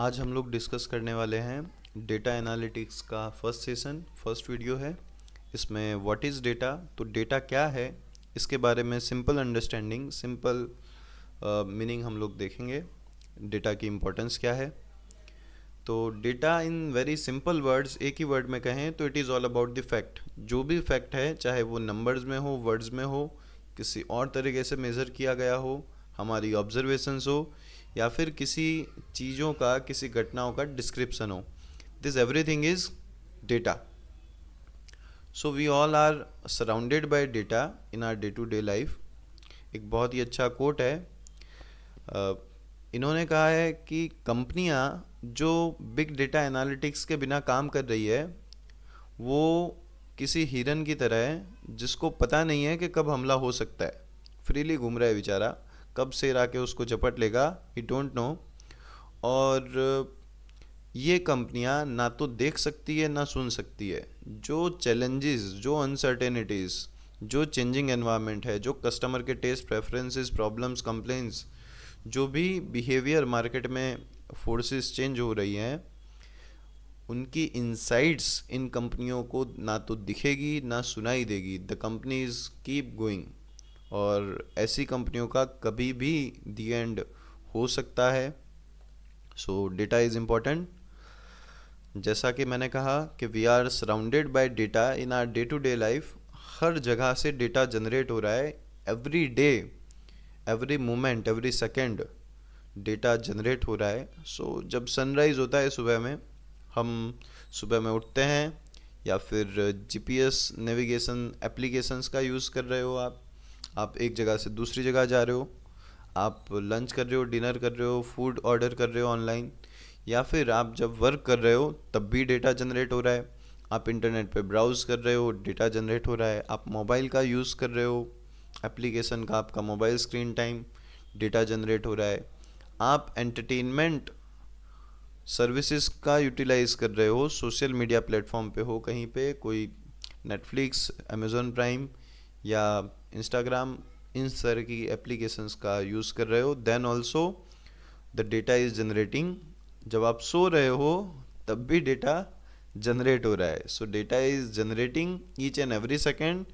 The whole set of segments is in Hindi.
आज हम लोग डिस्कस करने वाले हैं डेटा एनालिटिक्स का फर्स्ट सेशन, फर्स्ट वीडियो है। इसमें व्हाट इज़ डेटा, तो डेटा क्या है इसके बारे में सिंपल अंडरस्टैंडिंग, सिंपल मीनिंग हम लोग देखेंगे। डेटा की इम्पोर्टेंस क्या है। तो data in very simple words, एक ही वर्ड में कहें तो it is all about the fact. जो भी फैक्ट है, चाहे वो नंबर्स में हो, वर्ड्स में हो, किसी और तरीके से मेज़र किया गया हो, हमारी ऑब्जर्वेशंस हो, या फिर किसी चीज़ों का, किसी घटनाओं का डिस्क्रिप्शन हो, this everything is data. So we all are surrounded by data in our day to day life. एक बहुत ही अच्छा कोट है। अ, इन्होंने कहा है कि कंपनियां जो बिग डेटा एनालिटिक्स के बिना काम कर रही है, वो किसी हिरन की तरह है जिसको पता नहीं है कि कब हमला हो सकता है। फ्रीली घूम रहा है बेचारा, कब शेर आके उसको चपट लेगा, ही डोंट नो। और ये कंपनियां ना तो देख सकती है ना सुन सकती है। जो चैलेंजेस, जो अनसर्टेनिटीज़, जो चेंजिंग एनवायरनमेंट है, जो कस्टमर के टेस्ट प्रेफरेंसेस, प्रॉब्लम्स, कंप्लेंट्स, जो भी बिहेवियर मार्केट में फोर्सेस चेंज हो रही हैं, उनकी इंसाइट्स इन कंपनियों को ना तो दिखेगी ना सुनाई देगी। The companies keep going. और ऐसी कंपनियों का कभी भी दी एंड हो सकता है। So data is important. जैसा कि मैंने कहा कि we are surrounded by data in our day to day life. हर जगह से डेटा जनरेट हो रहा है। Every day, every moment, every second data generate हो रहा है। सो जब सनराइज़ होता है सुबह में, हम सुबह में उठते हैं, या फिर जीपीएस नेविगेशन एप्लीकेशंस का यूज़ कर रहे हो, आप एक जगह से दूसरी जगह जा रहे हो, आप लंच कर रहे हो, डिनर कर रहे हो, फूड ऑर्डर कर रहे हो ऑनलाइन, या फिर आप जब वर्क कर रहे हो तब भी डेटा जनरेट हो रहा है। आप इंटरनेट पे ब्राउज़ कर रहे हो, डेटा जनरेट हो रहा है। आप मोबाइल का यूज़ कर रहे हो, एप्लीकेशन का, आपका mobile screen time, data generate हो रहा है। आप एंटरटेनमेंट सर्विसेज का यूटिलाइज कर रहे हो, सोशल मीडिया प्लेटफॉर्म पे हो, कहीं पे कोई नेटफ्लिक्स, अमेज़ॉन प्राइम या इंस्टाग्राम, इन तरह की एप्लीकेशंस का यूज़ कर रहे हो, then also the data is generating. जब आप सो रहे हो तब भी डेटा जनरेट हो रहा है। So data is generating each and every second,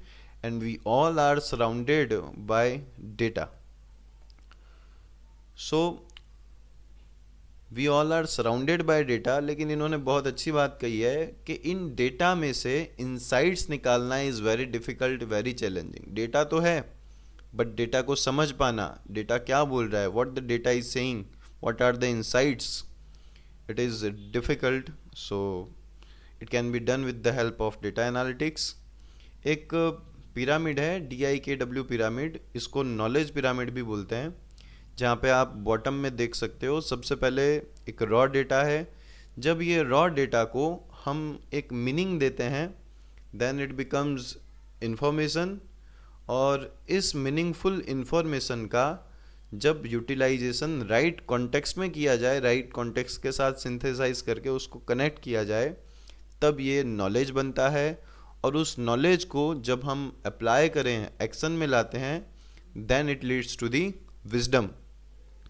and we all are surrounded by data. So we all are surrounded by data. लेकिन इन्होंने बहुत अच्छी बात कही है कि इन डेटा में से इंसाइट्स निकालना is very difficult, very challenging. Data तो है, बट डेटा को समझ पाना, डेटा क्या बोल रहा है, what the data is saying, what are the insights, it is difficult. So it can be done with the help of data analytics. एक पिरामिड है, DIKW पिरामिड, इसको नॉलेज पिरामिड भी बोलते हैं, जहाँ पे आप बॉटम में देख सकते हो सबसे पहले एक रॉ डेटा है। जब ये रॉ डेटा को हम एक मीनिंग देते हैं, देन इट बिकम्स इंफॉर्मेशन। और इस मीनिंगफुल इंफॉर्मेशन का जब यूटिलाइजेशन राइट कॉन्टेक्स्ट में किया जाए, राइट कॉन्टेक्स्ट के साथ सिंथेसाइज करके उसको कनेक्ट किया जाए, तब ये नॉलेज बनता है। और उस नॉलेज को जब हम अप्लाई करें, एक्शन में लाते हैं, then it leads to the wisdom.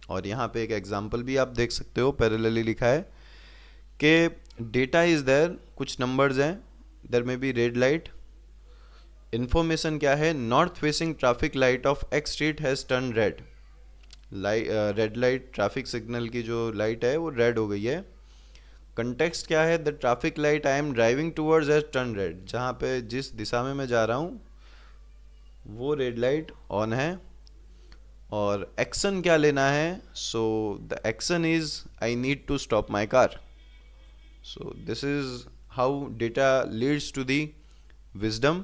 और यहाँ पे एक एग्जांपल भी आप देख सकते हो, पैरेलली लिखा है कि डेटा इज़ देयर, कुछ नंबर्स हैं, देयर में बी रेड लाइट। इन्फॉर्मेशन क्या है, north facing traffic light of x street has turn red. Red light, traffic signal की जो लाइट है वो रेड हो गई है। कंटेक्स्ट क्या है, the traffic light I am driving towards has turn red. जहाँ पे, जिस दिशा में मैं जा रहा हूँ, वो रेड लाइट ऑन है। और एक्शन क्या लेना है, so the action is I need to stop my car. So this is how data leads to the wisdom.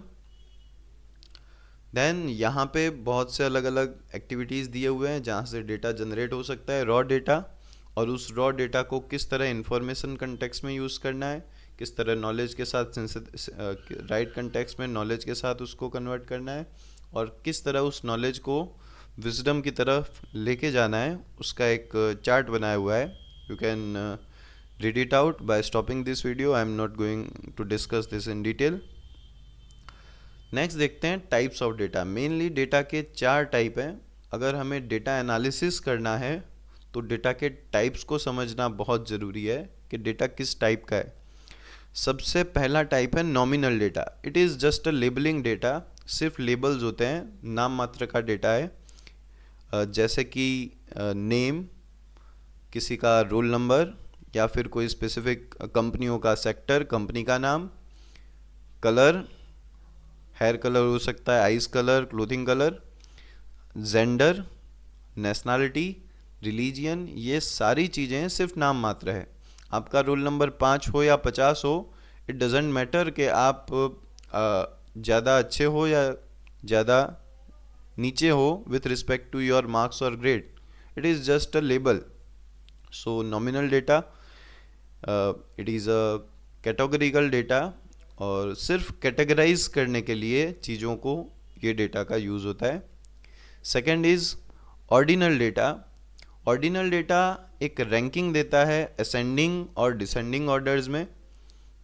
Then यहाँ पे बहुत से अलग अलग एक्टिविटीज़ दिए हुए हैं जहाँ से डेटा जनरेट हो सकता है, रॉ डेटा। और उस रॉ डेटा को किस तरह इंफॉर्मेशन कंटेक्स्ट में यूज़ करना है, किस तरह नॉलेज के साथ, राइट कंटेक्स्ट में नॉलेज के साथ उसको कन्वर्ट करना है, और किस तरह उस नॉलेज को विजडम की तरफ लेके जाना है, उसका एक चार्ट बनाया हुआ है। You can read it out by stopping this video. I am not going to discuss this in detail. Next देखते हैं types of data. Mainly data के चार टाइप हैं। अगर हमें डेटा एनालिसिस करना है तो डेटा के टाइप्स को समझना बहुत ज़रूरी है कि डेटा किस टाइप का है। सबसे पहला टाइप है nominal data. It is just a labelling data, सिर्फ लेबल्स होते हैं, नाम मात्र का डेटा है। जैसे कि नेम, किसी का रोल नंबर, या फिर कोई स्पेसिफिक कंपनियों का सेक्टर, कंपनी का नाम, कलर, हेयर कलर हो सकता है, eyes colour, clothing colour, gender, nationality, religion, ये सारी चीज़ें सिर्फ नाम मात्र है। आपका रोल नंबर 5 हो या 50 हो, इट डजेंट मैटर कि आप ज़्यादा अच्छे हो या ज़्यादा नीचे हो with respect to your marks और grade. It is just a label. So nominal data, it is a categorical data, और सिर्फ कैटेगराइज करने के लिए चीज़ों को ये डेटा का यूज़ होता है। Second is ordinal data. Ordinal data एक रैंकिंग देता है असेंडिंग और डिसेंडिंग ऑर्डर्स में।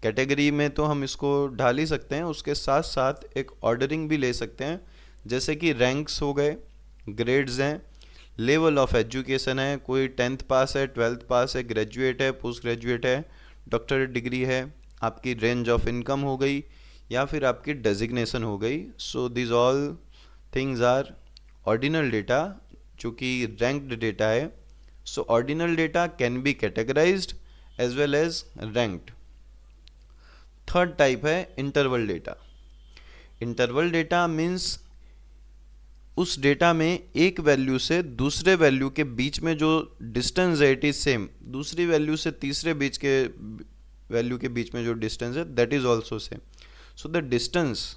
कैटेगरी में तो हम इसको ढाल ही सकते हैं, उसके साथ साथ एक ऑर्डरिंग भी ले सकते हैं, जैसे कि रैंक्स हो गए, ग्रेड्स हैं, लेवल ऑफ एजुकेशन है, कोई 10th पास है, 12th पास है, ग्रेजुएट है, पोस्ट ग्रेजुएट है, डॉक्टरेट डिग्री है, आपकी रेंज ऑफ इनकम हो गई, या फिर आपकी डेजिग्नेशन हो गई। So this all things are ordinal data, जो कि रैंक्ड डेटा है। So ordinal data can be categorized as well as ranked. Third type है interval data. Interval data means उस डेटा में एक वैल्यू से दूसरे वैल्यू के बीच में जो डिस्टेंस है इट इज सेम, दूसरी वैल्यू से तीसरे बीच के वैल्यू के बीच में जो डिस्टेंस है that is also same. So the distance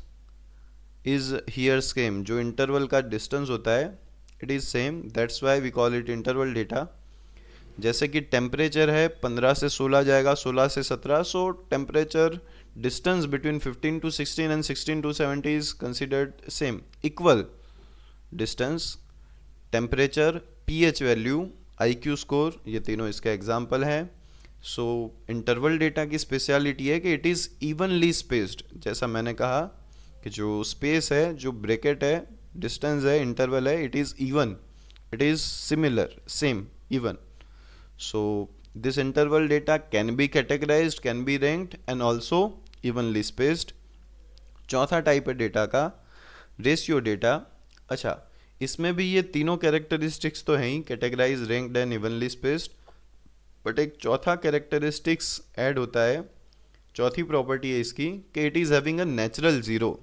is here same, जो इंटरवल का डिस्टेंस होता है it is same, that's why we call it interval data. जैसे कि टेम्परेचर है 15 से 16 जाएगा, 16 से 17, सो temperature distance between 15 to 16 and 16 to 70 is considered same, equal distance. Temperature, pH value, IQ score, ये तीनों इसके एग्जाम्पल हैं। सो इंटरवल डेटा की स्पेशलिटी है कि इट इज़ इवनली स्पेस्ड। जैसा मैंने कहा कि जो स्पेस है, जो ब्रैकेट है, डिस्टेंस है, इंटरवल है, it is even, it is similar, same, even. So this interval data can be categorized, can be ranked and also evenly spaced. चौथा टाइप है डेटा का रेशियो डेटा। अच्छा, इसमें भी ये तीनों कैरेक्टरिस्टिक्स तो हैं ही, categorize, ranked and evenly spaced, but एक चौथा कैरेक्टरिस्टिक्स ऐड होता है, चौथी प्रॉपर्टी है इसकी कि it is having a natural zero.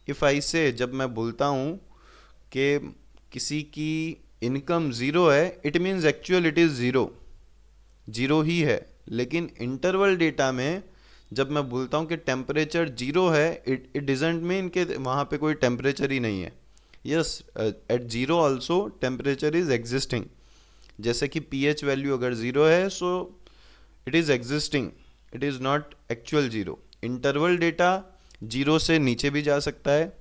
If I say, जब मैं बोलता हूँ कि किसी की इनकम ज़ीरो है, it means actual it is zero, zero ही है। लेकिन इंटरवल डेटा में जब मैं बोलता हूँ कि टेम्परेचर जीरो है, इट डजंट मीन कि वहाँ पे कोई टेम्परेचर ही नहीं है। Yes, at zero also temperature is existing. जैसे कि पीएच वैल्यू अगर ज़ीरो है, so it is existing, it is not actual zero. Interval data zero से नीचे भी जा सकता है,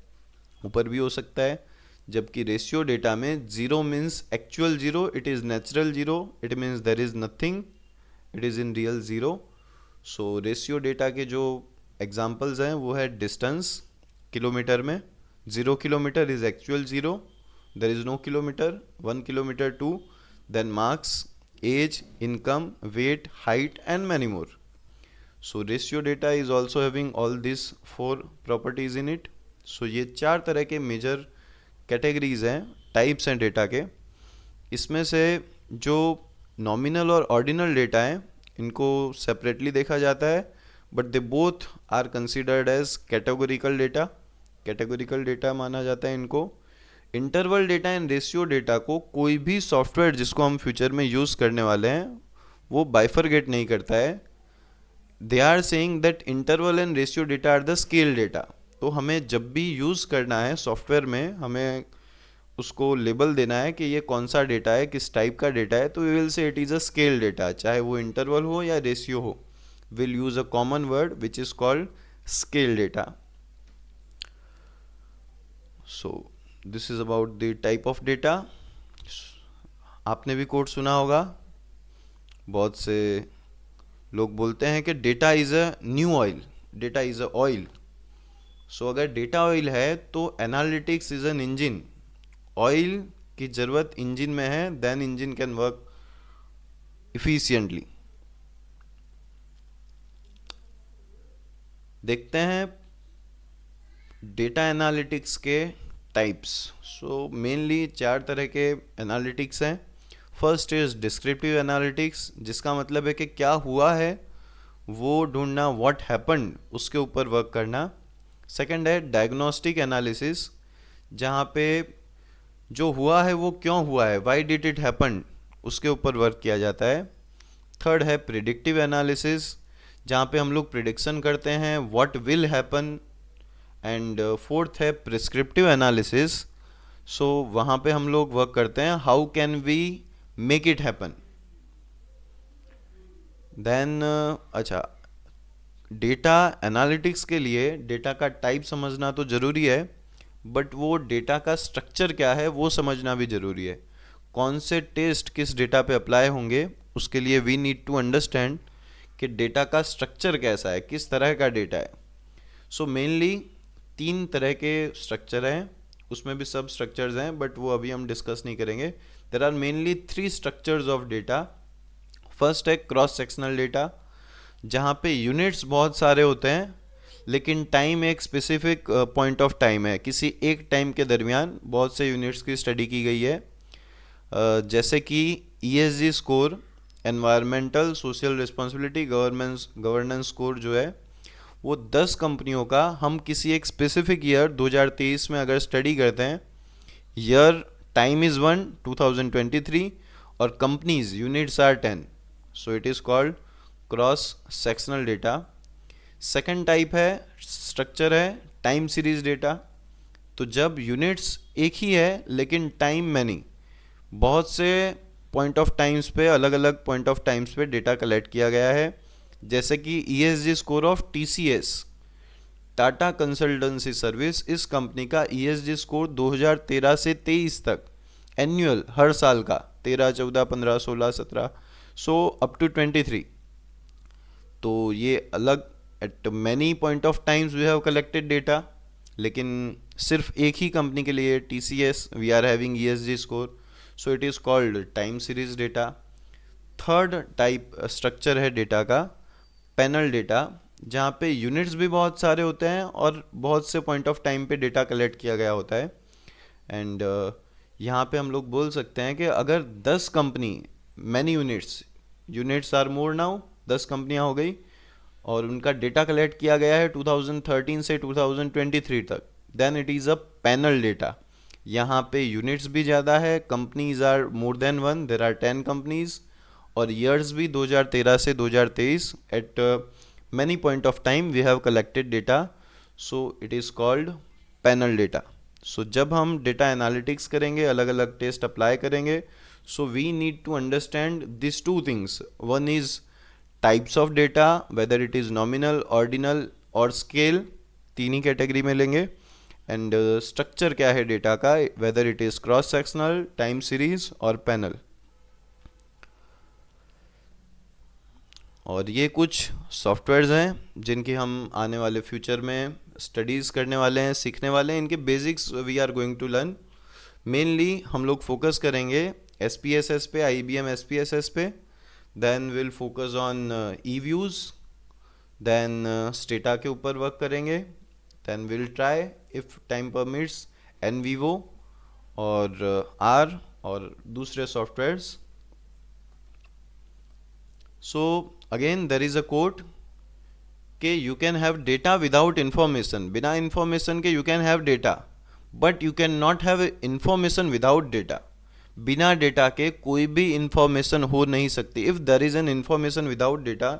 ऊपर भी हो सकता है, जबकि रेशियो डेटा में zero means actual zero, it is natural zero, it means there is nothing, it is in real zero. So ratio data के जो एग्जांपल्स हैं वो है डिस्टेंस, किलोमीटर में, 0 kilometre is actual zero, there is no kilometre, 1 kilometre 2, then marks, age, income, weight, height and many more. So ratio data is also having all this 4 properties in it. सो ये 4 तरह के मेजर कैटेगरीज हैं, टाइप्स हैं डेटा के। इसमें से जो नॉमिनल और ऑर्डिनल डेटा हैं इनको सेपरेटली देखा जाता है, but they both are considered as categorical data, categorical data माना जाता है इनको। Interval data and ratio data को कोई भी सॉफ्टवेयर जिसको हम फ्यूचर में यूज़ करने वाले हैं वो बाइफरगेट नहीं करता है। They are saying that interval and ratio data are the scale data. तो हमें जब भी यूज़ करना है सॉफ्टवेयर में, हमें उसको लेबल देना है कि ये कौन सा डेटा है, किस टाइप का डेटा है, तो we will say it is a scale data, चाहे वो इंटरवल हो या रेशियो हो, will use a common word which is called scale data. So this is about the type of data. आपने भी कोट सुना होगा, बहुत से लोग बोलते हैं कि data is a new oil, data is a oil. So अगर डेटा ऑयल है तो analytics is an engine. Oil की ज़रूरत इंजन में है, then engine can work efficiently. देखते हैं डेटा एनालिटिक्स के टाइप्स। सो मेनली 4 तरह के एनालिटिक्स हैं। फर्स्ट इज डिस्क्रिप्टिव एनालिटिक्स, जिसका मतलब है कि क्या हुआ है वो ढूंढना, व्हाट हैपेंड, उसके ऊपर वर्क करना। सेकंड है डायग्नोस्टिक एनालिसिस, जहाँ पे जो हुआ है वो क्यों हुआ है, व्हाई डिड इट हैपन, उसके ऊपर वर्क किया जाता है। थर्ड है प्रिडिक्टिव एनालिसिस, जहाँ पे हम लोग प्रिडिक्शन करते हैं what will happen. And fourth है प्रिस्क्रिप्टिव एनालिसिस, सो वहाँ पे हम लोग वर्क करते हैं how can we make it happen. Then अच्छा, डेटा एनालिटिक्स के लिए डेटा का टाइप समझना तो ज़रूरी है, बट वो डेटा का स्ट्रक्चर क्या है वो समझना भी ज़रूरी है। कौन से टेस्ट किस डेटा पे अप्लाई होंगे, उसके लिए वी नीड टू अंडरस्टैंड कि डेटा का स्ट्रक्चर कैसा है, किस तरह का डेटा है। सो मेनली 3 तरह के स्ट्रक्चर हैं, उसमें भी सब स्ट्रक्चर्स हैं बट वो अभी हम डिस्कस नहीं करेंगे। There are mainly 3 structures of data. First है क्रॉस सेक्शनल डेटा, जहाँ पे यूनिट्स बहुत सारे होते हैं लेकिन टाइम एक स्पेसिफिक पॉइंट ऑफ टाइम है, किसी एक टाइम के दरमियान बहुत से यूनिट्स की स्टडी की गई है। जैसे कि ESG score, environmental social responsibility governance score जो है, वो 10 कंपनियों का हम किसी एक स्पेसिफिक ईयर 2023 में अगर स्टडी करते हैं, ईयर टाइम इज़ 1 2023 और companies units are 10, so it is called cross sectional data. Second type है स्ट्रक्चर है टाइम सीरीज डेटा। तो जब यूनिट्स एक ही है लेकिन टाइम मैनी, बहुत से पॉइंट ऑफ टाइम्स पे, अलग अलग पॉइंट ऑफ टाइम्स पे डेटा कलेक्ट किया गया है। जैसे कि ESG score of TCS, Tata consultancy service, इस कंपनी का ESG स्कोर 2013 से 23 तक एनुअल, हर साल का, 13, 14, 15, 16, 17, सो अप टू 23। तो ये अलग, at many point of times we have collected data, लेकिन सिर्फ एक ही कंपनी के लिए TCS we are having ESG score, so it is called time series data. Third type structure है डेटा का पैनल डेटा, जहाँ पे यूनिट्स भी बहुत सारे होते हैं और बहुत से पॉइंट ऑफ टाइम पे डेटा कलेक्ट किया गया होता है। एंड यहाँ पे हम लोग बोल सकते हैं कि अगर 10 company, many units are more now, 10 कंपनियाँ हो गई और उनका डेटा कलेक्ट किया गया है 2013 से 2023 तक, then it is a panel data. यहाँ पे यूनिट्स भी ज़्यादा है, companies are more than 1, there are 10 companies, और ईयर्स भी 2013 से 2023, at many point of time we have collected data, so it is called panel data. सो जब हम डेटा एनालिटिक्स करेंगे, अलग अलग टेस्ट अप्लाई करेंगे, so we need to understand this 2 things. One is types of data, whether it is nominal, ordinal और स्केल, 3 ही कैटेगरी में लेंगे। एंड स्ट्रक्चर क्या है डेटा का, whether it is cross sectional, time series और पैनल। और ये कुछ सॉफ्टवेयर्स हैं जिनकी हम आने वाले फ्यूचर में स्टडीज़ करने वाले हैं, सीखने वाले हैं। इनके basics we are going to learn. Mainly हम लोग फोकस करेंगे SPSS पे, IBM SPSS पे, then will focus on E-Views, then Stata के ऊपर वर्क करेंगे, then will try if time permits NVivo और R और दूसरे softwares. So again there is a quote कि you can have data without information, बिना इन्फॉर्मेशन के you can have data, but you can not have information without data. बिना डेटा के कोई भी इंफॉर्मेशन हो नहीं सकती। If there is an information without data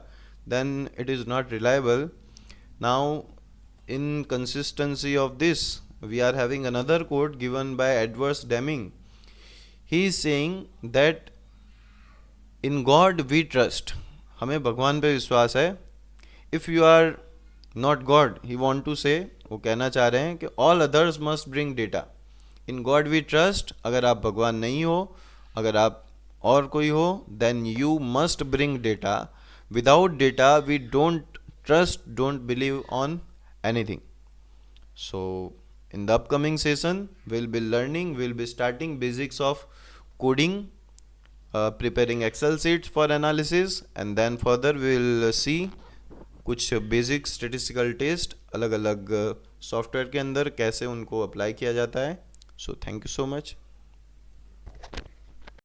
then it is not reliable. Now in consistency of this we are having another quote given by Edwards Deming. He is saying that in God we trust, हमें भगवान पे विश्वास है। if you are not God, he want to say, वो कहना चाह रहे हैं कि all others must bring data. in God we trust, अगर आप भगवान नहीं हो, अगर आप और कोई हो, then you must bring data. without data we don't trust, don't believe on anything. So in the upcoming session we'll be starting basics of coding, preparing Excel sheets for analysis, and then further we will see कुछ बेसिक स्टेटिस्टिकल टेस्ट अलग अलग सॉफ्टवेयर के अंदर कैसे उनको अप्लाई किया जाता है. So thank you so much.